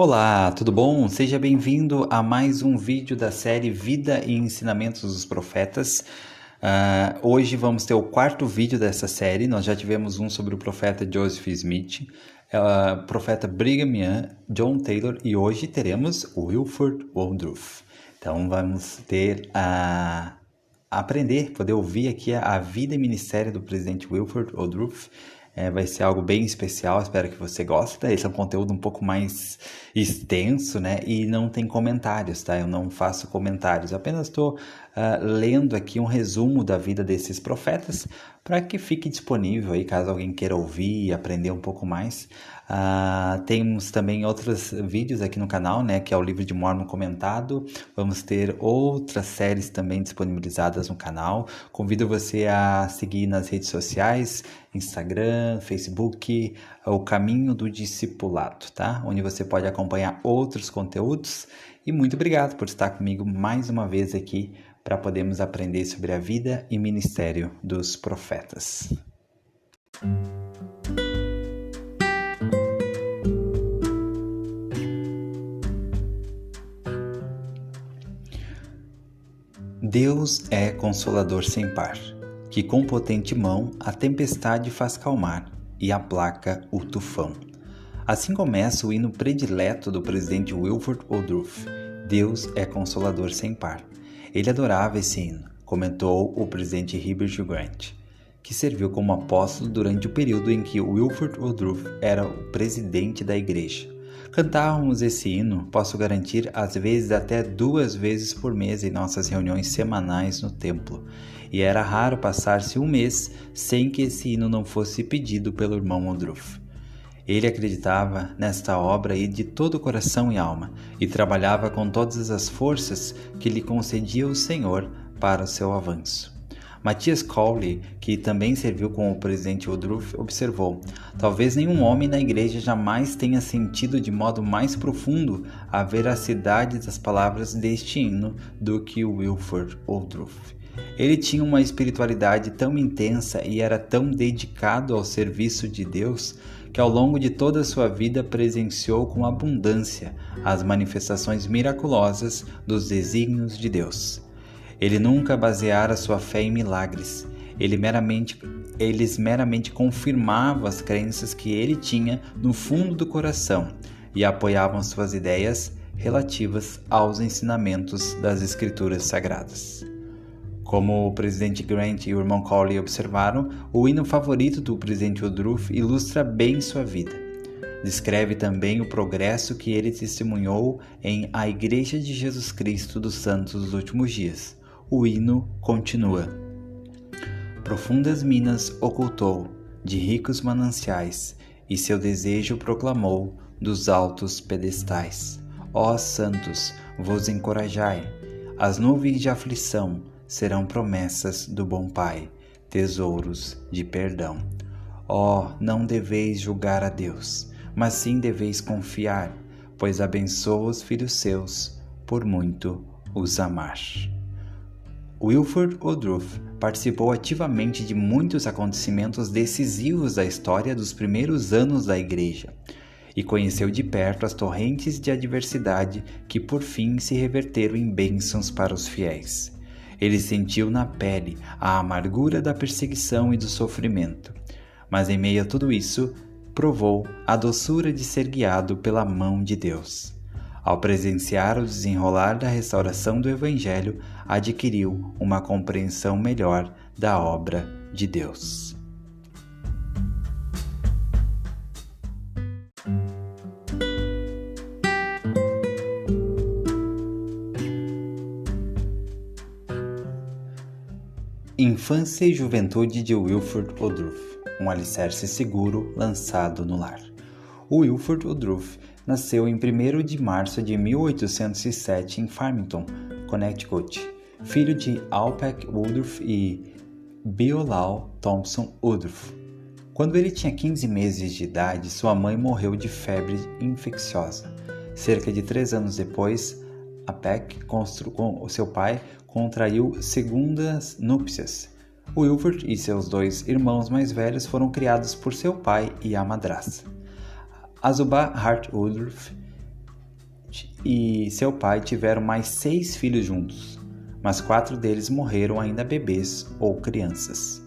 Olá, tudo bom? Seja bem-vindo a mais um vídeo da série Vida e Ensinamentos dos Profetas. Hoje vamos ter o quarto vídeo dessa série. Nós já tivemos um sobre o profeta Joseph Smith, o profeta Brigham Young, John Taylor e hoje teremos Wilford Woodruff. Então vamos ter aprender, poder ouvir aqui a vida e ministério do presidente Wilford Woodruff. Vai ser algo bem especial, espero que você goste. Esse é um conteúdo um pouco mais extenso, né? E não tem comentários, tá? Eu não faço comentários, apenas estou lendo aqui um resumo da vida desses profetas para que fique disponível aí, caso alguém queira ouvir e aprender um pouco mais. Temos também outros vídeos aqui no canal, né? Que é o Livro de Mórmon comentado. Vamos ter outras séries também disponibilizadas no canal. Convido você a seguir nas redes sociais, Instagram, Facebook, o Caminho do Discipulado, tá? Onde você pode acompanhar outros conteúdos. E muito obrigado por estar comigo mais uma vez aqui para podermos aprender sobre a vida e ministério dos profetas. Deus é consolador sem par, que com potente mão a tempestade faz calmar e aplaca o tufão. Assim começa o hino predileto do presidente Wilford Woodruff, Deus é consolador sem par. Ele adorava esse hino, comentou o presidente Herbert Grant, que serviu como apóstolo durante o período em que Wilford Woodruff era o presidente da igreja. Cantávamos esse hino, posso garantir, às vezes até 2 vezes por mês em nossas reuniões semanais no templo, e era raro passar-se um mês sem que esse hino não fosse pedido pelo irmão Woodruff. Ele acreditava nesta obra e de todo o coração e alma, e trabalhava com todas as forças que lhe concedia o Senhor para o seu avanço. Matthias Cowley, que também serviu com o presidente Woodruff, observou: talvez nenhum homem na igreja jamais tenha sentido de modo mais profundo a veracidade das palavras deste hino do que Wilford Woodruff. Ele tinha uma espiritualidade tão intensa e era tão dedicado ao serviço de Deus que ao longo de toda a sua vida presenciou com abundância as manifestações miraculosas dos desígnios de Deus. Ele nunca baseara sua fé em milagres. Eles meramente confirmavam as crenças que ele tinha no fundo do coração e apoiavam suas ideias relativas aos ensinamentos das Escrituras Sagradas. Como o presidente Grant e o irmão Cowley observaram, o hino favorito do presidente Woodruff ilustra bem sua vida. Descreve também o progresso que ele testemunhou em A Igreja de Jesus Cristo dos Santos dos Últimos Dias. O hino continua: profundas minas ocultou, de ricos mananciais, e seu desejo proclamou dos altos pedestais. Ó santos, vos encorajai, as nuvens de aflição serão promessas do bom Pai, tesouros de perdão. Ó, não deveis julgar a Deus, mas sim deveis confiar, pois abençoa os filhos seus, por muito os amar. Wilford Woodruff participou ativamente de muitos acontecimentos decisivos da história dos primeiros anos da Igreja e conheceu de perto as torrentes de adversidade que por fim se reverteram em bênçãos para os fiéis. Ele sentiu na pele a amargura da perseguição e do sofrimento, mas em meio a tudo isso, provou a doçura de ser guiado pela mão de Deus. Ao presenciar o desenrolar da restauração do Evangelho, adquiriu uma compreensão melhor da obra de Deus. Infância e juventude de Wilford Woodruff, um alicerce seguro lançado no lar. Wilford Woodruff nasceu em 1º de março de 1807 em Farmington, Connecticut, filho de Alpec Woodruff e Beolau Thompson Woodruff. Quando ele tinha 15 meses de idade, sua mãe morreu de febre infecciosa. Cerca de 3 anos depois, Alpec, com seu pai, contraiu segundas núpcias. Wilford e seus 2 irmãos mais velhos foram criados por seu pai e a madrasta. Azubah Hart Woodruff e seu pai tiveram mais 6 filhos juntos, mas 4 deles morreram ainda bebês ou crianças.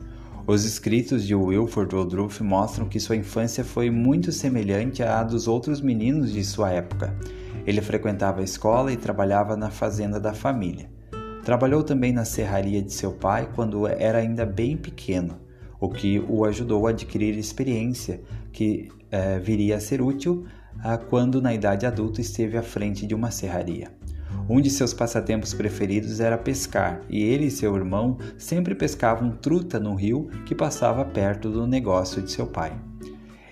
Os escritos de Wilford Woodruff mostram que sua infância foi muito semelhante à dos outros meninos de sua época. Ele frequentava a escola e trabalhava na fazenda da família. Trabalhou também na serraria de seu pai quando era ainda bem pequeno, o que o ajudou a adquirir experiência que viria a ser útil quando na idade adulta esteve à frente de uma serraria. Um de seus passatempos preferidos era pescar, e ele e seu irmão sempre pescavam truta no rio que passava perto do negócio de seu pai.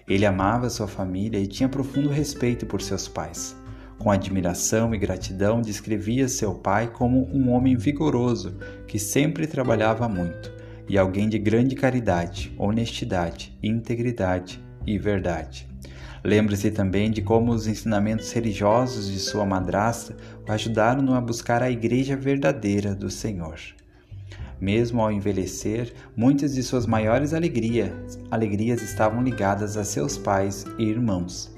Ele amava sua família e tinha profundo respeito por seus pais. Com admiração e gratidão, descrevia seu pai como um homem vigoroso que sempre trabalhava muito, e alguém de grande caridade, honestidade, integridade e verdade. Lembre-se também de como os ensinamentos religiosos de sua madrasta o ajudaram a buscar a igreja verdadeira do Senhor. Mesmo ao envelhecer, muitas de suas maiores alegrias estavam ligadas a seus pais e irmãos.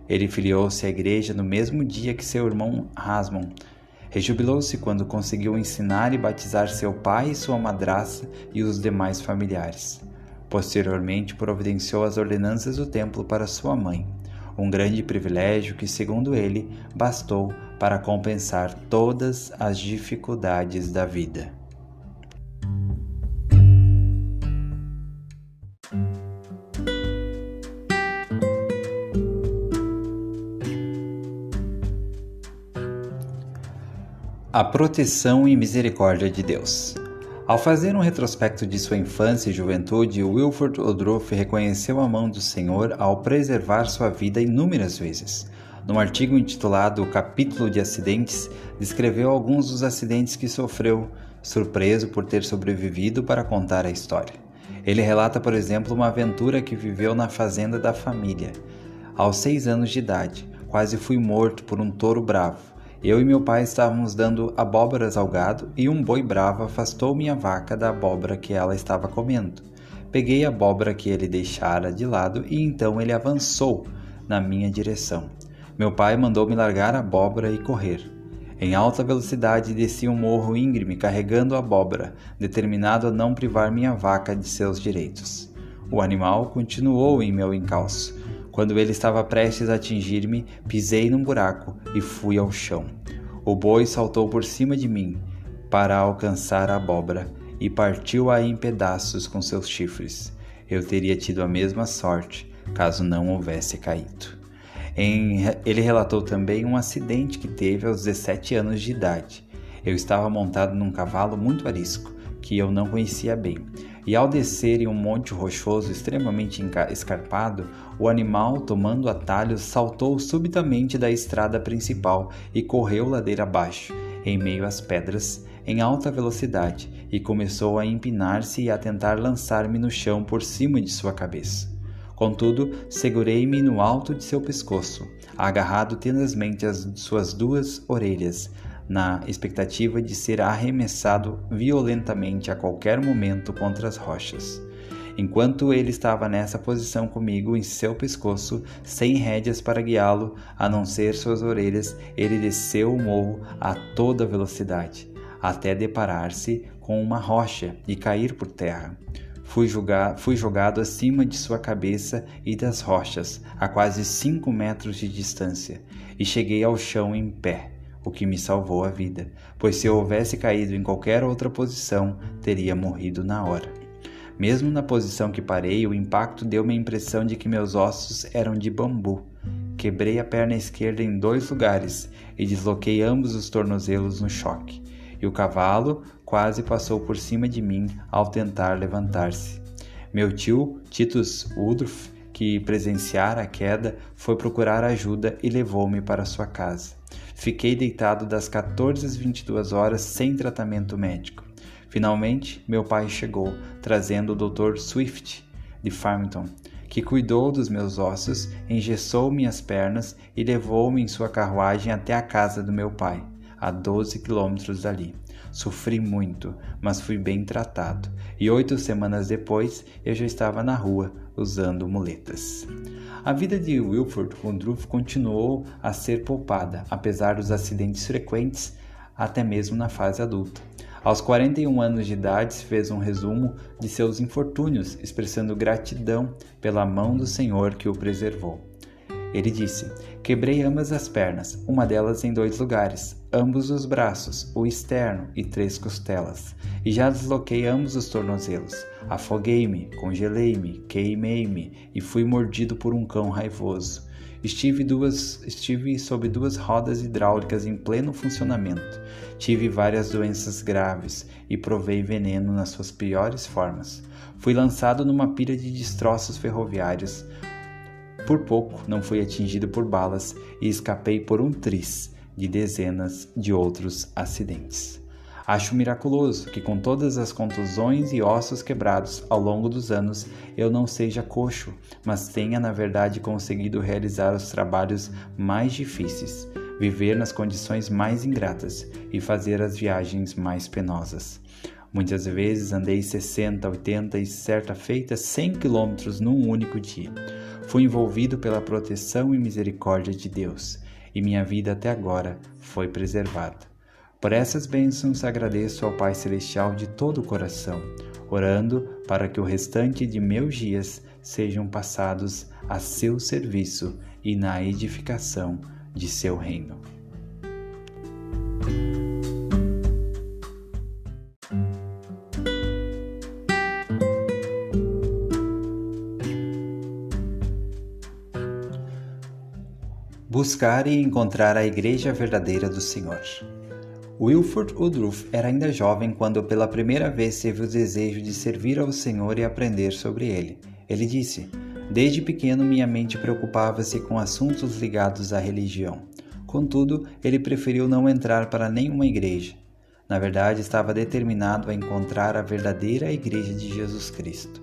Ele filiou-se à igreja no mesmo dia que seu irmão Rasmon. Rejubilou-se quando conseguiu ensinar e batizar seu pai e sua madrasta e os demais familiares. Posteriormente, providenciou as ordenanças do templo para sua mãe, um grande privilégio que, segundo ele, bastou para compensar todas as dificuldades da vida. A proteção e misericórdia de Deus. Ao fazer um retrospecto de sua infância e juventude, Wilford Woodruff reconheceu a mão do Senhor ao preservar sua vida inúmeras vezes. Num artigo intitulado O Capítulo de Acidentes, descreveu alguns dos acidentes que sofreu, surpreso por ter sobrevivido para contar a história. Ele relata, por exemplo, uma aventura que viveu na fazenda da família. Aos 6 anos de idade, quase fui morto por um touro bravo. Eu e meu pai estávamos dando abóboras ao gado e um boi bravo afastou minha vaca da abóbora que ela estava comendo. Peguei a abóbora que ele deixara de lado e então ele avançou na minha direção. Meu pai mandou-me largar a abóbora e correr. Em alta velocidade desci um morro íngreme carregando a abóbora, determinado a não privar minha vaca de seus direitos. O animal continuou em meu encalço. Quando ele estava prestes a atingir-me, pisei num buraco e fui ao chão. O boi saltou por cima de mim para alcançar a abóbora e partiu-a em pedaços com seus chifres. Eu teria tido a mesma sorte caso não houvesse caído. Ele relatou também um acidente que teve aos 17 anos de idade. Eu estava montado num cavalo muito arisco, que eu não conhecia bem. E ao descer em um monte rochoso extremamente escarpado, o animal, tomando atalhos, saltou subitamente da estrada principal e correu ladeira abaixo, em meio às pedras, em alta velocidade, e começou a empinar-se e a tentar lançar-me no chão por cima de sua cabeça. Contudo, segurei-me no alto de seu pescoço, agarrado tenazmente às suas 2 orelhas, na expectativa de ser arremessado violentamente a qualquer momento contra as rochas. Enquanto ele estava nessa posição comigo em seu pescoço, sem rédeas para guiá-lo, a não ser suas orelhas, ele desceu o morro a toda velocidade, até deparar-se com uma rocha e cair por terra. Fui jogado acima de sua cabeça e das rochas, a quase 5 metros de distância, e cheguei ao chão em pé, o que me salvou a vida, pois se eu houvesse caído em qualquer outra posição, teria morrido na hora. Mesmo na posição que parei, o impacto deu-me a impressão de que meus ossos eram de bambu. Quebrei a perna esquerda em 2 lugares e desloquei ambos os tornozelos no choque, e o cavalo quase passou por cima de mim ao tentar levantar-se. Meu tio, Titus Woodruff, que presenciara a queda, foi procurar ajuda e levou-me para sua casa. Fiquei deitado das 14 às 22 horas sem tratamento médico. Finalmente, meu pai chegou, trazendo o Dr. Swift, de Farmington, que cuidou dos meus ossos, engessou minhas pernas e levou-me em sua carruagem até a casa do meu pai, a 12 quilômetros dali. Sofri muito, mas fui bem tratado, e 8 semanas depois eu já estava na rua, usando muletas. A vida de Wilford Woodruff continuou a ser poupada, apesar dos acidentes frequentes, até mesmo na fase adulta. Aos 41 anos de idade, fez um resumo de seus infortúnios, expressando gratidão pela mão do Senhor que o preservou. Ele disse: "Quebrei ambas as pernas, uma delas em 2 lugares, ambos os braços, o externo e 3 costelas, e já desloquei ambos os tornozelos. Afoguei-me, congelei-me, queimei-me e fui mordido por um cão raivoso. Estive sob 2 rodas hidráulicas em pleno funcionamento. Tive várias doenças graves e provei veneno nas suas piores formas. Fui lançado numa pilha de destroços ferroviários. Por pouco não fui atingido por balas e escapei por um triz de dezenas de outros acidentes. Acho miraculoso que com todas as contusões e ossos quebrados ao longo dos anos eu não seja coxo, mas tenha na verdade conseguido realizar os trabalhos mais difíceis, viver nas condições mais ingratas e fazer as viagens mais penosas. Muitas vezes andei 60, 80 e certa feita 100 quilômetros num único dia. Fui envolvido pela proteção e misericórdia de Deus, e minha vida até agora foi preservada. Por essas bênçãos agradeço ao Pai Celestial de todo o coração, orando para que o restante de meus dias sejam passados a seu serviço e na edificação de seu reino." Buscar e encontrar a Igreja verdadeira do Senhor. Wilford Woodruff era ainda jovem quando pela primeira vez teve o desejo de servir ao Senhor e aprender sobre ele. Ele disse: "Desde pequeno minha mente preocupava-se com assuntos ligados à religião. Contudo, ele preferiu não entrar para nenhuma igreja. Na verdade, estava determinado a encontrar a verdadeira Igreja de Jesus Cristo.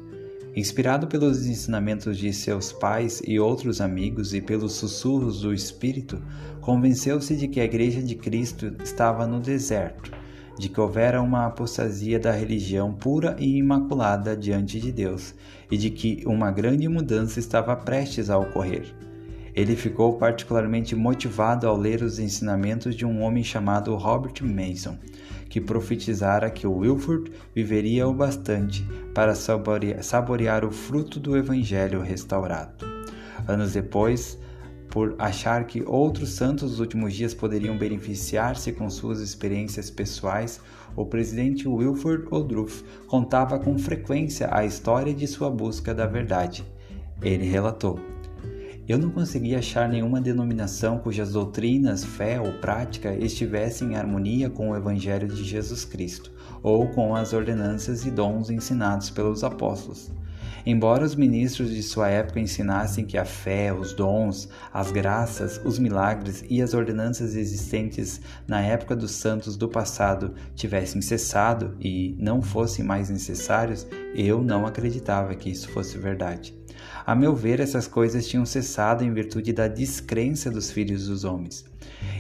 Inspirado pelos ensinamentos de seus pais e outros amigos e pelos sussurros do Espírito, convenceu-se de que a Igreja de Cristo estava no deserto, de que houvera uma apostasia da religião pura e imaculada diante de Deus e de que uma grande mudança estava prestes a ocorrer. Ele ficou particularmente motivado ao ler os ensinamentos de um homem chamado Robert Mason, que profetizara que Wilford viveria o bastante para saborear o fruto do Evangelho restaurado. Anos depois, por achar que outros santos dos últimos dias poderiam beneficiar-se com suas experiências pessoais, o presidente Wilford Woodruff contava com frequência a história de sua busca da verdade. Ele relatou: "Eu não consegui achar nenhuma denominação cujas doutrinas, fé ou prática estivessem em harmonia com o Evangelho de Jesus Cristo ou com as ordenanças e dons ensinados pelos apóstolos. Embora os ministros de sua época ensinassem que a fé, os dons, as graças, os milagres e as ordenanças existentes na época dos santos do passado tivessem cessado e não fossem mais necessários, eu não acreditava que isso fosse verdade. A meu ver, essas coisas tinham cessado em virtude da descrença dos filhos dos homens.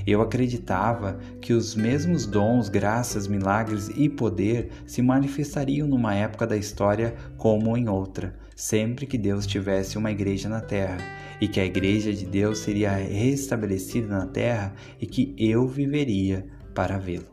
Eu acreditava que os mesmos dons, graças, milagres e poder se manifestariam numa época da história como em outra, sempre que Deus tivesse uma igreja na terra, e que a igreja de Deus seria restabelecida na terra e que eu viveria para vê-lo.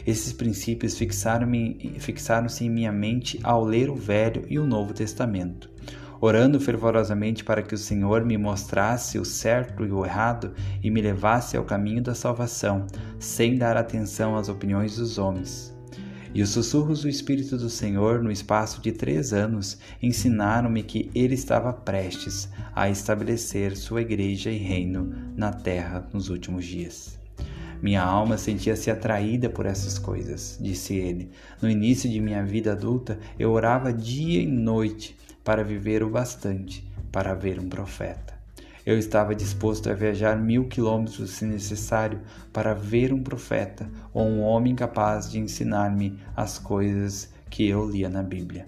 Esses princípios fixaram-se em minha mente ao ler o Velho e o Novo Testamento. Orando fervorosamente para que o Senhor me mostrasse o certo e o errado e me levasse ao caminho da salvação, sem dar atenção às opiniões dos homens. E os sussurros do Espírito do Senhor, no espaço de 3 anos, ensinaram-me que Ele estava prestes a estabelecer sua igreja e reino na terra nos últimos dias. Minha alma sentia-se atraída por essas coisas", disse ele. "No início de minha vida adulta, eu orava dia e noite para viver o bastante para ver um profeta. Eu estava disposto a viajar 1000 quilômetros se necessário para ver um profeta ou um homem capaz de ensinar-me as coisas que eu lia na Bíblia.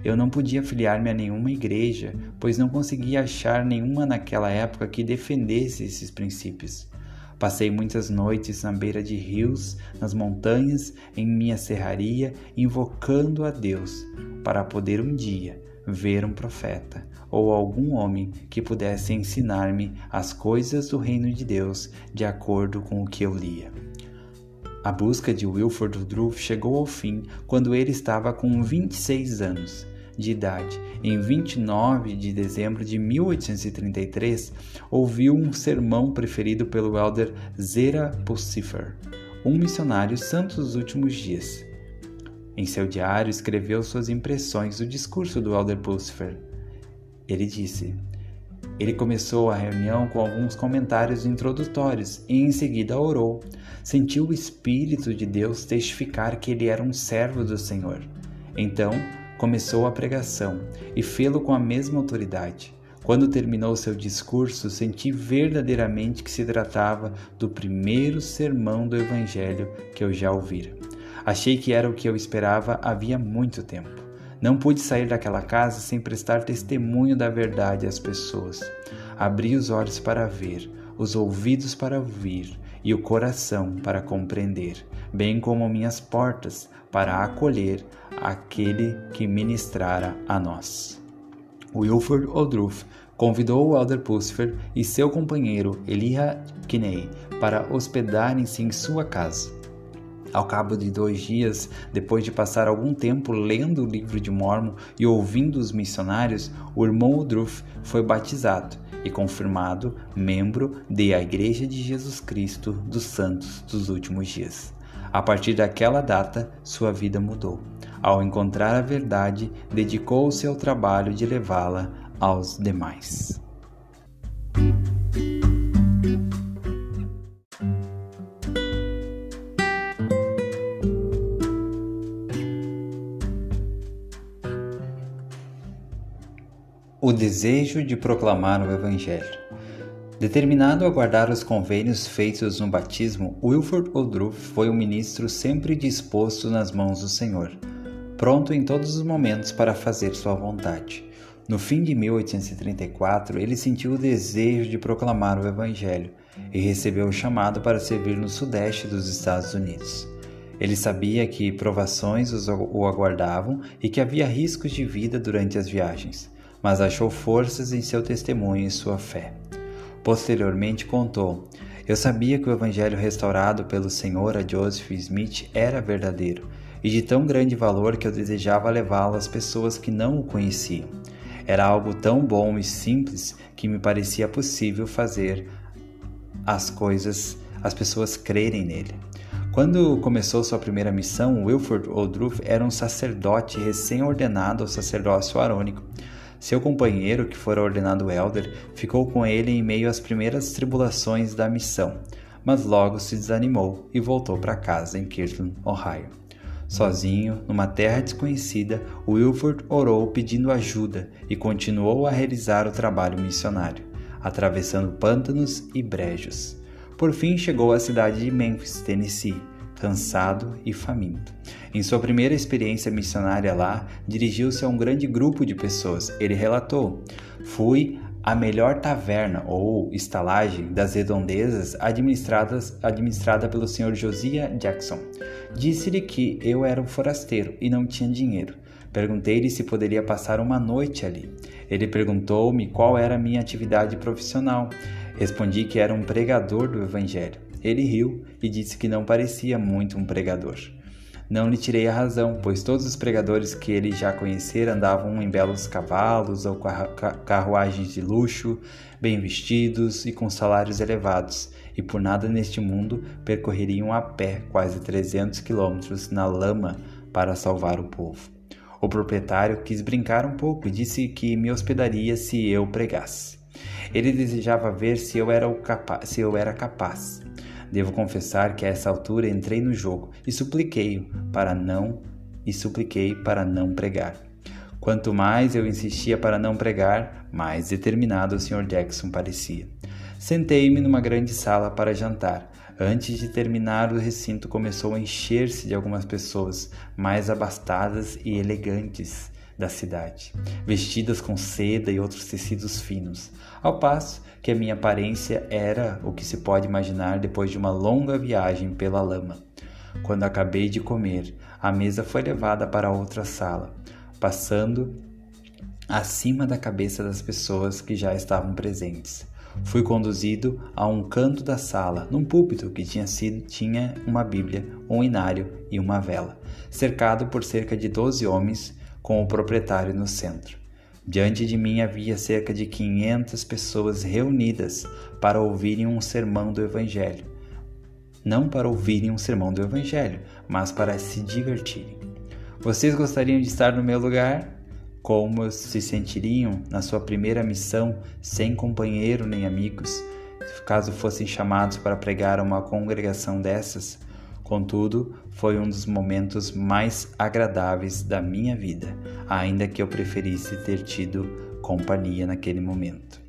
Eu não podia filiar-me a nenhuma igreja, pois não conseguia achar nenhuma naquela época que defendesse esses princípios. Passei muitas noites na beira de rios, nas montanhas, em minha serraria, invocando a Deus, para poder um dia ver um profeta ou algum homem que pudesse ensinar-me as coisas do reino de Deus de acordo com o que eu lia. A busca de Wilford Woodruff chegou ao fim quando ele estava com 26 anos de idade. Em 29 de dezembro de 1833, ouviu um sermão preferido pelo elder Zera Pulsifer, um missionário santo dos últimos dias. Em seu diário, escreveu suas impressões do discurso do elder Pulsifer. Ele disse: ele começou a reunião com alguns comentários introdutórios e em seguida orou. Sentiu o Espírito de Deus testificar que ele era um servo do Senhor. Então, começou a pregação e fê-lo com a mesma autoridade. Quando terminou seu discurso, senti verdadeiramente que se tratava do primeiro sermão do Evangelho que eu já ouvira. Achei que era o que eu esperava havia muito tempo. Não pude sair daquela casa sem prestar testemunho da verdade às pessoas. Abri os olhos para ver, os ouvidos para ouvir e o coração para compreender, bem como minhas portas para acolher aquele que ministrara a nós. Wilford Woodruff convidou o elder Pulsifer e seu companheiro Elijah Kinney para hospedarem-se em sua casa. Ao cabo de 2 dias, depois de passar algum tempo lendo o livro de Mórmon e ouvindo os missionários, o irmão Woodruff foi batizado e confirmado membro da Igreja de Jesus Cristo dos Santos dos Últimos Dias. A partir daquela data, sua vida mudou. Ao encontrar a verdade, dedicou-se ao trabalho de levá-la aos demais. O desejo de proclamar o Evangelho. Determinado a guardar os convênios feitos no batismo, Wilford Woodruff foi um ministro sempre disposto nas mãos do Senhor, pronto em todos os momentos para fazer sua vontade. No fim de 1834, ele sentiu o desejo de proclamar o Evangelho e recebeu o chamado para servir no sudeste dos Estados Unidos. Ele sabia que provações o aguardavam e que havia riscos de vida durante as viagens, mas achou forças em seu testemunho e sua fé. Posteriormente contou: eu sabia que o evangelho restaurado pelo Senhor a Joseph Smith era verdadeiro e de tão grande valor que eu desejava levá-lo às pessoas que não o conheciam. Era algo tão bom e simples que me parecia possível fazer as pessoas crerem nele. Quando começou sua primeira missão, Wilford Woodruff era um sacerdote recém-ordenado ao sacerdócio arônico. Seu companheiro, que fora ordenado elder, ficou com ele em meio às primeiras tribulações da missão, mas logo se desanimou e voltou para casa em Kirtland, Ohio. Sozinho, numa terra desconhecida, Wilford orou pedindo ajuda e continuou a realizar o trabalho missionário, atravessando pântanos e brejos. Por fim, chegou à cidade de Memphis, Tennessee, cansado e faminto. Em sua primeira experiência missionária lá, dirigiu-se a um grande grupo de pessoas. Ele relatou: fui à melhor taverna ou estalagem das redondezas administrada pelo Sr. Josiah Jackson. Disse-lhe que eu era um forasteiro e não tinha dinheiro. Perguntei-lhe se poderia passar uma noite ali. Ele perguntou-me qual era a minha atividade profissional. Respondi que era um pregador do Evangelho. Ele riu e disse que não parecia muito um pregador. Não lhe tirei a razão, pois todos os pregadores que ele já conhecera andavam em belos cavalos ou carruagens de luxo, bem vestidos e com salários elevados, e por nada neste mundo percorreriam a pé quase 300 quilômetros na lama para salvar o povo. O proprietário quis brincar um pouco e disse que me hospedaria se eu pregasse. Ele desejava ver se eu era capaz. Devo confessar que a essa altura entrei no jogo e supliquei para não pregar. Quanto mais eu insistia para não pregar, mais determinado o Sr. Jackson parecia. Sentei-me numa grande sala para jantar. Antes de terminar, o recinto começou a encher-se de algumas pessoas mais abastadas e elegantes da cidade, vestidas com seda e outros tecidos finos, ao passo que a minha aparência era o que se pode imaginar depois de uma longa viagem pela lama. Quando acabei de comer, a mesa foi levada para outra sala, passando acima da cabeça das pessoas que já estavam presentes. Fui conduzido a um canto da sala, num púlpito que tinha uma Bíblia, um inário e uma vela, cercado por cerca de 12 homens, com o proprietário no centro. Diante de mim havia cerca de 500 pessoas reunidas para ouvirem um sermão do Evangelho. Não para ouvirem um sermão do Evangelho, mas para se divertirem. Vocês gostariam de estar no meu lugar? Como se sentiriam na sua primeira missão, sem companheiro nem amigos, caso fossem chamados para pregar a uma congregação dessas? Contudo, foi um dos momentos mais agradáveis da minha vida, ainda que eu preferisse ter tido companhia naquele momento.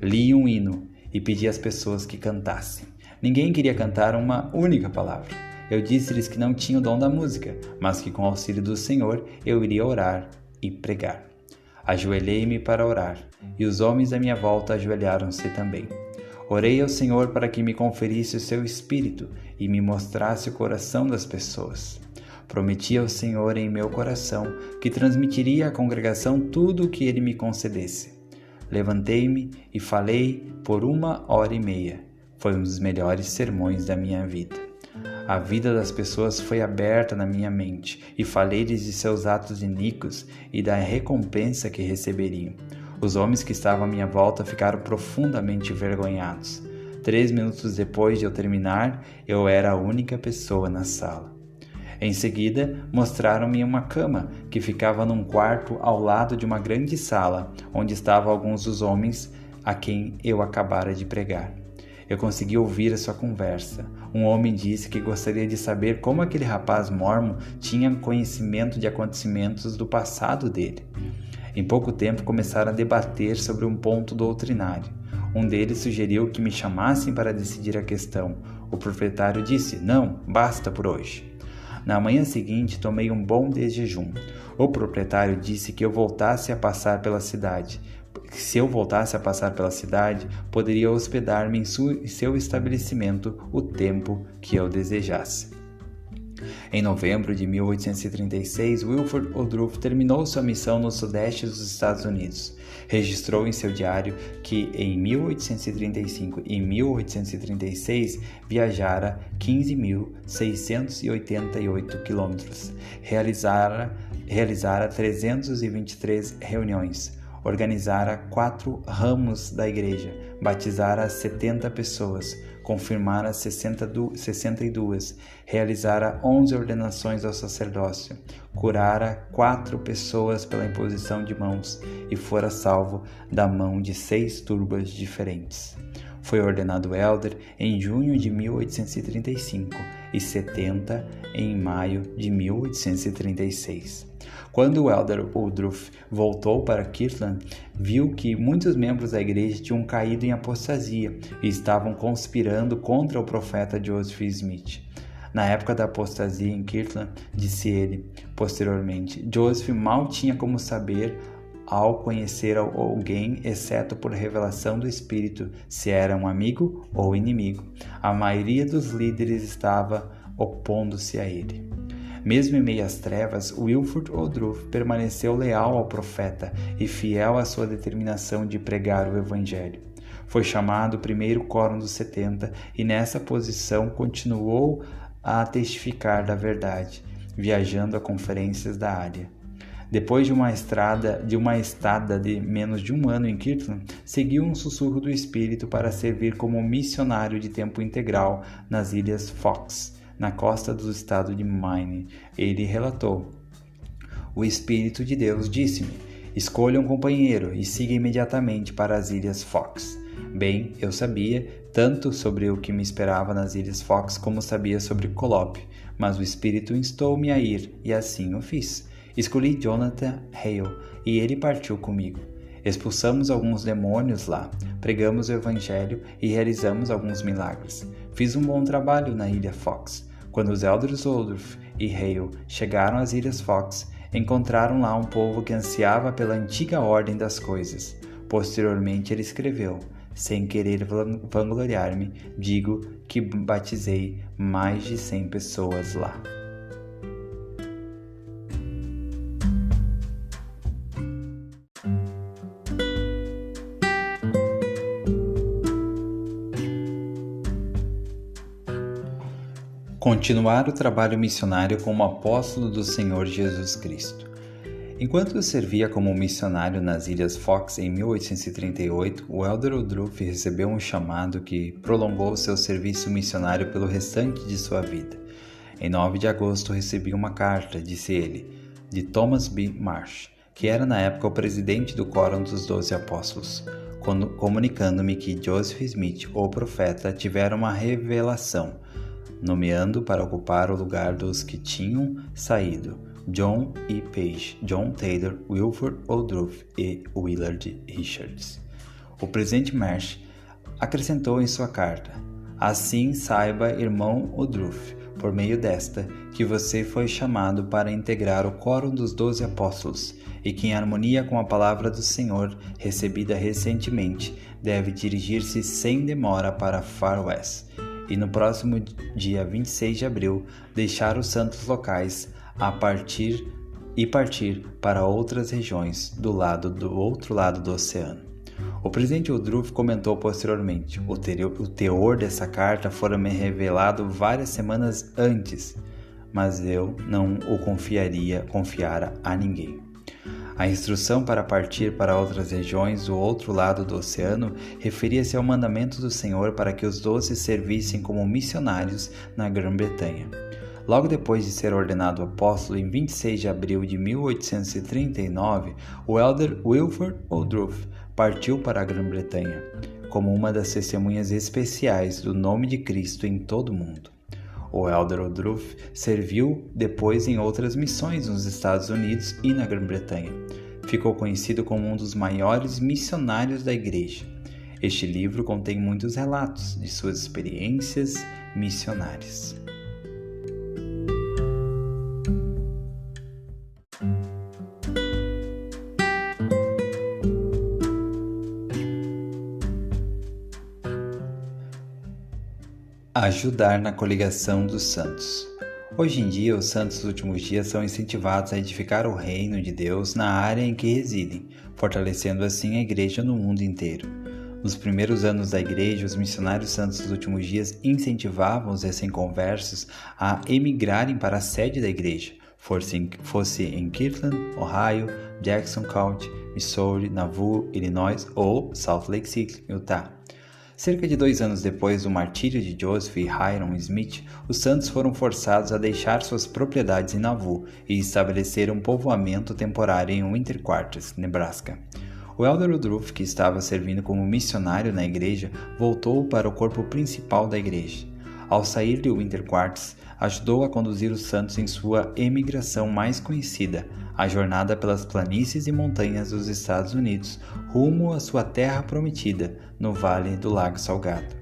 Li um hino e pedi às pessoas que cantassem. Ninguém queria cantar uma única palavra. Eu disse-lhes que não tinha o dom da música, mas que com o auxílio do Senhor eu iria orar e pregar. Ajoelhei-me para orar, e os homens à minha volta ajoelharam-se também. Orei ao Senhor para que me conferisse o seu Espírito e me mostrasse o coração das pessoas. Prometi ao Senhor em meu coração que transmitiria à congregação tudo o que ele me concedesse. Levantei-me e falei por 1h30. Foi um dos melhores sermões da minha vida. A vida das pessoas foi aberta na minha mente e falei-lhes de seus atos iníquos e da recompensa que receberiam. Os homens que estavam à minha volta ficaram profundamente envergonhados. 3 minutos depois de eu terminar, eu era a única pessoa na sala. Em seguida, mostraram-me uma cama que ficava num quarto ao lado de uma grande sala, onde estavam alguns dos homens a quem eu acabara de pregar. Eu consegui ouvir a sua conversa. Um homem disse que gostaria de saber como aquele rapaz mormon tinha conhecimento de acontecimentos do passado dele. Em pouco tempo começaram a debater sobre um ponto doutrinário. Um deles sugeriu que me chamassem para decidir a questão. O proprietário disse: "Não, basta por hoje." Na manhã seguinte tomei um bom jejum. O proprietário disse que eu voltasse a passar pela cidade. Se eu voltasse a passar pela cidade, poderia hospedar-me em seu estabelecimento o tempo que eu desejasse. Em novembro de 1836, Wilford Woodruff terminou sua missão no sudeste dos Estados Unidos. Registrou em seu diário que em 1835 e 1836 viajara 15.688 quilômetros, realizara 323 reuniões, organizara 4 ramos da igreja, batizara 70 pessoas, confirmara 62, realizara 11 ordenações ao sacerdócio, curara 4 pessoas pela imposição de mãos e fora salvo da mão de 6 turbas diferentes. Foi ordenado elder em junho de 1835 e 70 em maio de 1836. Quando o elder Woodruff voltou para Kirtland, viu que muitos membros da igreja tinham caído em apostasia e estavam conspirando contra o profeta Joseph Smith. Na época da apostasia em Kirtland, disse ele, posteriormente, Joseph mal tinha como saber ao conhecer alguém, exceto por revelação do Espírito, se era um amigo ou inimigo. A maioria dos líderes estava opondo-se a ele. Mesmo em meio às trevas, Wilford Woodruff permaneceu leal ao profeta e fiel à sua determinação de pregar o Evangelho. Foi chamado primeiro Quórum dos 70 e nessa posição continuou a testificar da verdade, viajando a conferências da área. Depois de uma estada de menos de 1 ano em Kirtland, seguiu um sussurro do Espírito para servir como missionário de tempo integral nas Ilhas Fox, na costa do estado de Maine. Ele relatou: "O Espírito de Deus disse-me, escolha um companheiro e siga imediatamente para as Ilhas Fox. Bem, eu sabia tanto sobre o que me esperava nas Ilhas Fox como sabia sobre Kolob, mas o Espírito instou-me a ir e assim o fiz. Escolhi Jonathan Hale e ele partiu comigo. Expulsamos alguns demônios lá, pregamos o Evangelho e realizamos alguns milagres. Fiz um bom trabalho na Ilha Fox. Quando os elders Woodruff e Hale chegaram às Ilhas Fox, encontraram lá um povo que ansiava pela antiga ordem das coisas. Posteriormente ele escreveu: sem querer vangloriar-me, digo que batizei mais de 100 pessoas lá." Continuar o trabalho missionário como apóstolo do Senhor Jesus Cristo. Enquanto servia como missionário nas Ilhas Fox em 1838, o Elder Woodruff recebeu um chamado que prolongou seu serviço missionário pelo restante de sua vida. Em 9 de agosto recebi uma carta, disse ele, de Thomas B. Marsh, que era na época o presidente do Quórum dos 12 Apóstolos, comunicando-me que Joseph Smith, o profeta, tivera uma revelação, nomeando para ocupar o lugar dos que tinham saído, John E. Page, John Taylor, Wilford Woodruff e Willard Richards. O presidente Marsh acrescentou em sua carta: assim saiba, irmão Woodruff, por meio desta, que você foi chamado para integrar o Quórum dos 12 Apóstolos e que, em harmonia com a palavra do Senhor, recebida recentemente, deve dirigir-se sem demora para Far West e no próximo dia 26 de abril deixar os santos locais partir para outras regiões do outro lado do oceano. O presidente Woodruff comentou posteriormente: o teor dessa carta fora me revelado várias semanas antes, mas eu não o confiara a ninguém. A instrução para partir para outras regiões do outro lado do oceano referia-se ao mandamento do Senhor para que os 12 servissem como missionários na Grã-Bretanha. Logo depois de ser ordenado apóstolo em 26 de abril de 1839, o elder Wilford Woodruff partiu para a Grã-Bretanha, como uma das testemunhas especiais do nome de Cristo em todo o mundo. O elder Woodruff serviu depois em outras missões nos Estados Unidos e na Grã-Bretanha. Ficou conhecido como um dos maiores missionários da igreja. Este livro contém muitos relatos de suas experiências missionárias. Ajudar na coligação dos santos. Hoje em dia, os santos dos últimos dias são incentivados a edificar o reino de Deus na área em que residem, fortalecendo assim a igreja no mundo inteiro. Nos primeiros anos da igreja, os missionários santos dos últimos dias incentivavam os recém-conversos a emigrarem para a sede da igreja, fosse em Kirtland, Ohio, Jackson County, Missouri, Nauvoo, Illinois ou Salt Lake City, Utah. Cerca de 2 anos depois do martírio de Joseph e Hyrum Smith, os santos foram forçados a deixar suas propriedades em Nauvoo e estabelecer um povoamento temporário em Winter Quarters, Nebraska. O elder Woodruff, que estava servindo como missionário na igreja, voltou para o corpo principal da igreja. Ao sair de Winter Quarters, ajudou a conduzir os santos em sua emigração mais conhecida, a jornada pelas planícies e montanhas dos Estados Unidos, rumo à sua terra prometida, no Vale do Lago Salgado.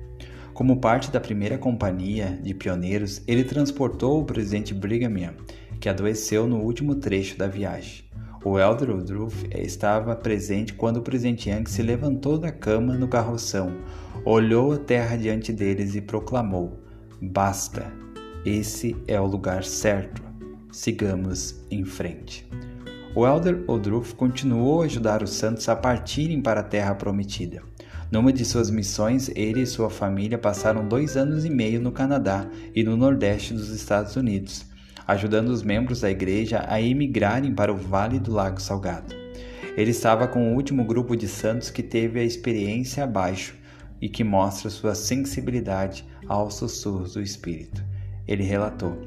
Como parte da primeira companhia de pioneiros, ele transportou o presidente Brigham Young, que adoeceu no último trecho da viagem. O elder Woodruff estava presente quando o presidente Young se levantou da cama no carroção, olhou a terra diante deles e proclamou: basta, esse é o lugar certo, sigamos em frente. O elder Woodruff continuou a ajudar os santos a partirem para a terra prometida. Numa de suas missões, ele e sua família passaram 2 anos e meio no Canadá e no Nordeste dos Estados Unidos, ajudando os membros da igreja a emigrarem para o Vale do Lago Salgado. Ele estava com o último grupo de santos que teve a experiência abaixo e que mostra sua sensibilidade aos sussurros do Espírito. Ele relatou: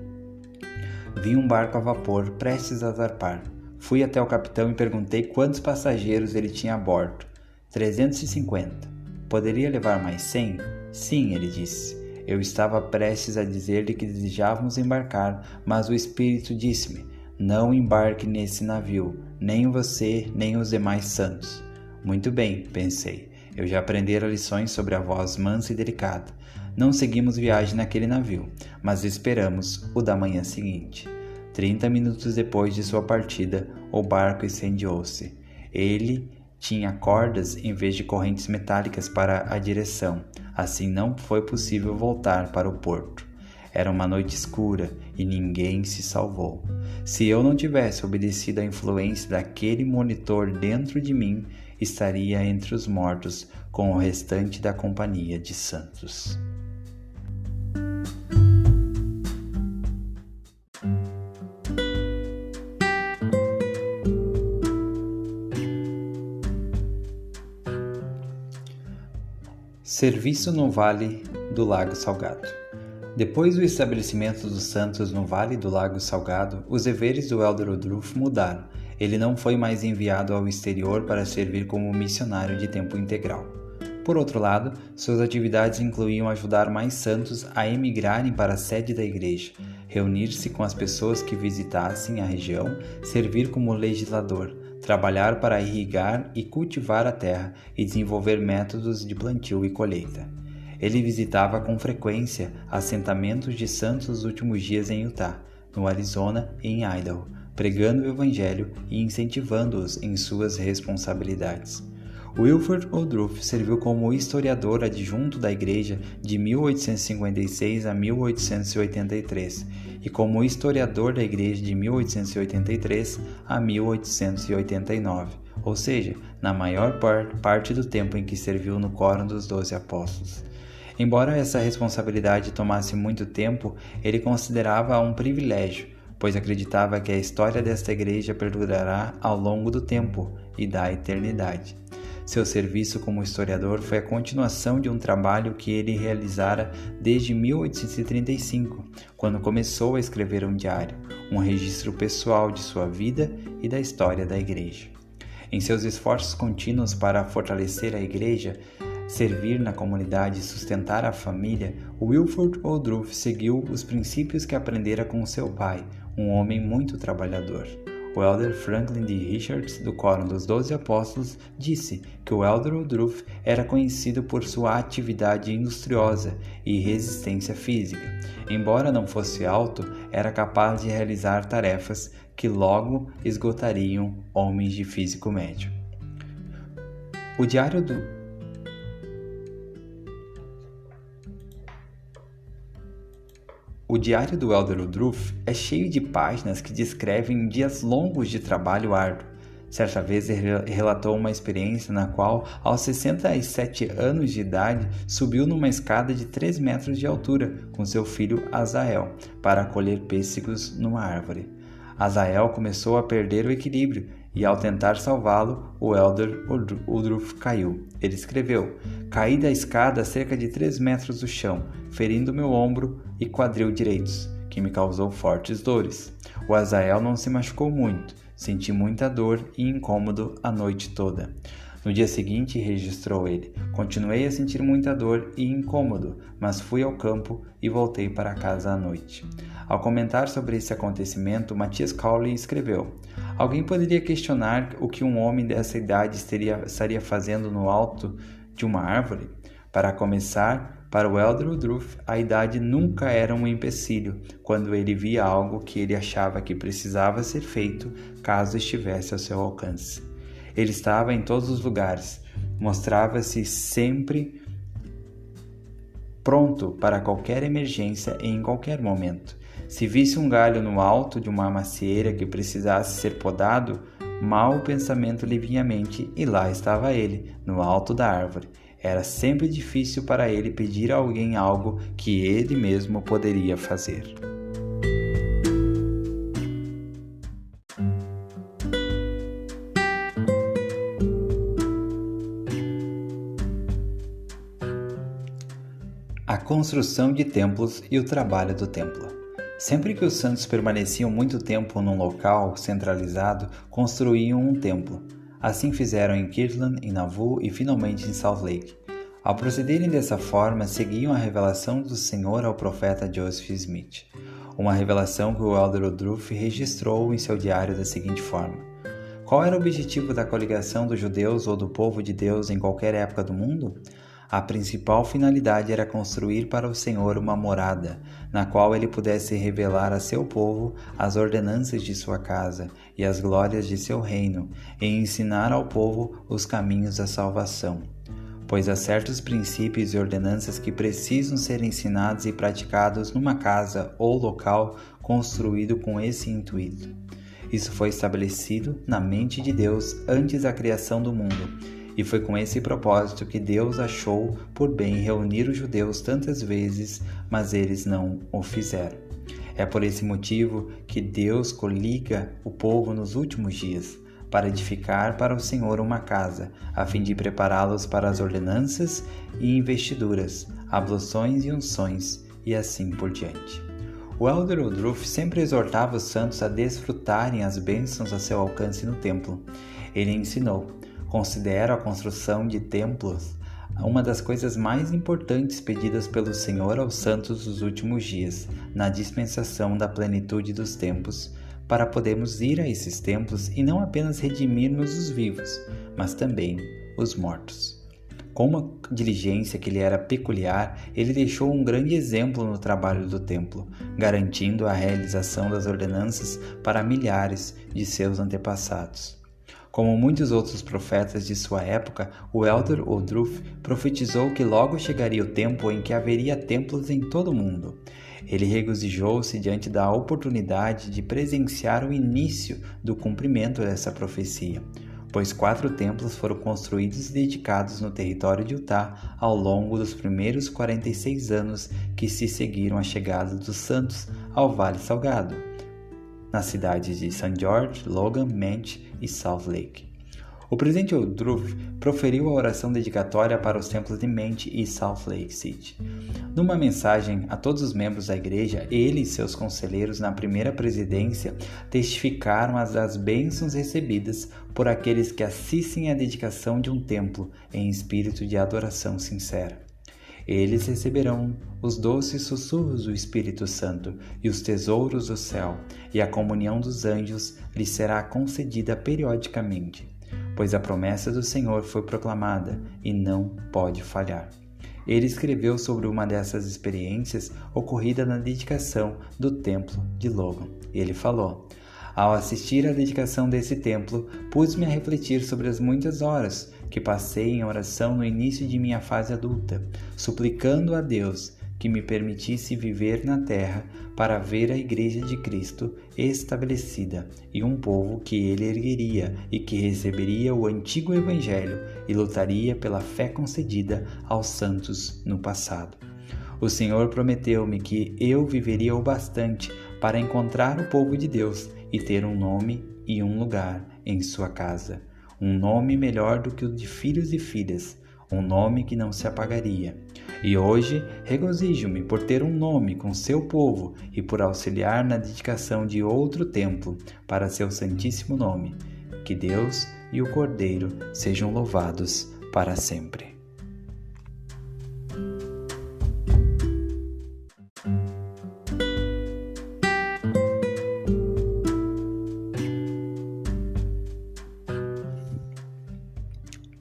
vi um barco a vapor prestes a zarpar. Fui até o capitão e perguntei quantos passageiros ele tinha a bordo. 350. Poderia levar mais 100? Sim, ele disse. Eu estava prestes a dizer-lhe que desejávamos embarcar, mas o Espírito disse-me: não embarque nesse navio, nem você, nem os demais santos. Muito bem, pensei. Eu já aprendera lições sobre a voz mansa e delicada. Não seguimos viagem naquele navio, mas esperamos o da manhã seguinte. 30 minutos depois de sua partida, o barco incendiou-se. Ele tinha cordas em vez de correntes metálicas para a direção, assim não foi possível voltar para o porto. Era uma noite escura e ninguém se salvou. Se eu não tivesse obedecido à influência daquele monitor dentro de mim, estaria entre os mortos com o restante da companhia de santos. Serviço no Vale do Lago Salgado. Depois do estabelecimento dos santos no Vale do Lago Salgado, os deveres do Elder Woodruff mudaram. Ele não foi mais enviado ao exterior para servir como missionário de tempo integral. Por outro lado, suas atividades incluíam ajudar mais santos a emigrarem para a sede da igreja, reunir-se com as pessoas que visitassem a região, servir como legislador, trabalhar para irrigar e cultivar a terra e desenvolver métodos de plantio e colheita. Ele visitava com frequência assentamentos de santos nos últimos dias em Utah, no Arizona e em Idaho, pregando o evangelho e incentivando-os em suas responsabilidades. Wilford Woodruff serviu como historiador adjunto da igreja de 1856 a 1883 e como historiador da igreja de 1883 a 1889, ou seja, na maior parte do tempo em que serviu no Quórum dos 12 Apóstolos. Embora essa responsabilidade tomasse muito tempo, ele considerava um privilégio, pois acreditava que a história desta igreja perdurará ao longo do tempo e da eternidade. Seu serviço como historiador foi a continuação de um trabalho que ele realizara desde 1835, quando começou a escrever um diário, um registro pessoal de sua vida e da história da igreja. Em seus esforços contínuos para fortalecer a igreja, servir na comunidade e sustentar a família, Wilford Woodruff seguiu os princípios que aprendera com seu pai, um homem muito trabalhador. O Elder Franklin D. Richards, do Quórum dos 12 Apóstolos, disse que o Elder Woodruff era conhecido por sua atividade industriosa e resistência física. Embora não fosse alto, era capaz de realizar tarefas que logo esgotariam homens de físico médio. O diário do Elder Woodruff é cheio de páginas que descrevem dias longos de trabalho árduo. Certa vez ele relatou uma experiência na qual, aos 67 anos de idade, subiu numa escada de 3 metros de altura com seu filho Azael para colher pêssegos numa árvore. Azael começou a perder o equilíbrio e, ao tentar salvá-lo, o Elder Woodruff caiu. Ele escreveu: "Caí da escada a cerca de 3 metros do chão, ferindo meu ombro e quadril direitos, que me causou fortes dores. O Azael não se machucou muito, senti muita dor e incômodo a noite toda. No dia seguinte", registrou ele, "continuei a sentir muita dor e incômodo, mas fui ao campo e voltei para casa à noite." Ao comentar sobre esse acontecimento, Matthias Cowley escreveu: "Alguém poderia questionar o que um homem dessa idade estaria fazendo no alto de uma árvore? Para começar, para o Elder Woodruff, a idade nunca era um empecilho quando ele via algo que ele achava que precisava ser feito caso estivesse ao seu alcance. Ele estava em todos os lugares, mostrava-se sempre pronto para qualquer emergência e em qualquer momento. Se visse um galho no alto de uma macieira que precisasse ser podado, mal o pensamento lhe vinha à mente e lá estava ele, no alto da árvore. Era sempre difícil para ele pedir a alguém algo que ele mesmo poderia fazer." A construção de templos e o trabalho do templo. Sempre que os santos permaneciam muito tempo num local centralizado, construíam um templo. Assim fizeram em Kirtland, em Nauvoo e finalmente em Salt Lake. Ao procederem dessa forma, seguiam a revelação do Senhor ao profeta Joseph Smith. Uma revelação que o Elder Woodruff registrou em seu diário da seguinte forma: "Qual era o objetivo da coligação dos judeus ou do povo de Deus em qualquer época do mundo? A principal finalidade era construir para o Senhor uma morada, na qual ele pudesse revelar a seu povo as ordenanças de sua casa e as glórias de seu reino, e ensinar ao povo os caminhos da salvação. Pois há certos princípios e ordenanças que precisam ser ensinados e praticados numa casa ou local construído com esse intuito. Isso foi estabelecido na mente de Deus antes da criação do mundo, e foi com esse propósito que Deus achou por bem reunir os judeus tantas vezes, mas eles não o fizeram. É por esse motivo que Deus coliga o povo nos últimos dias, para edificar para o Senhor uma casa, a fim de prepará-los para as ordenanças e investiduras, abluções e unções, e assim por diante. O elder Woodruff sempre exortava os santos a desfrutarem as bênçãos a seu alcance no templo. Ele ensinou: considero a construção de templos uma das coisas mais importantes pedidas pelo Senhor aos santos dos últimos dias, na dispensação da plenitude dos tempos, para podermos ir a esses templos e não apenas redimirmos os vivos, mas também os mortos. Com uma diligência que lhe era peculiar, ele deixou um grande exemplo no trabalho do templo, garantindo a realização das ordenanças para milhares de seus antepassados. Como muitos outros profetas de sua época, o elder Woodruff profetizou que logo chegaria o tempo em que haveria templos em todo o mundo. Ele regozijou-se diante da oportunidade de presenciar o início do cumprimento dessa profecia, pois 4 templos foram construídos e dedicados no território de Utah ao longo dos primeiros 46 anos que se seguiram à chegada dos santos ao Vale Salgado, nas cidades de St. George, Logan, Mench e Salt Lake. O presidente Woodruff proferiu a oração dedicatória para os templos de Mench e Salt Lake City. Numa mensagem a todos os membros da igreja, ele e seus conselheiros na primeira presidência testificaram as bênçãos recebidas por aqueles que assistem à dedicação de um templo em espírito de adoração sincera. Eles receberão os doces sussurros do Espírito Santo e os tesouros do céu, e a comunhão dos anjos lhes será concedida periodicamente, pois a promessa do Senhor foi proclamada e não pode falhar. Ele escreveu sobre uma dessas experiências ocorrida na dedicação do templo de Logan. Ele falou: ao assistir à dedicação desse templo, pus-me a refletir sobre as muitas horas que passei em oração no início de minha fase adulta, suplicando a Deus que me permitisse viver na terra para ver a Igreja de Cristo estabelecida e um povo que ele ergueria e que receberia o antigo Evangelho e lutaria pela fé concedida aos santos no passado. O Senhor prometeu-me que eu viveria o bastante para encontrar o povo de Deus e ter um nome e um lugar em sua casa. Um nome melhor do que o de filhos e filhas, um nome que não se apagaria. E hoje regozijo-me por ter um nome com seu povo e por auxiliar na dedicação de outro templo para seu santíssimo nome. Que Deus e o Cordeiro sejam louvados para sempre.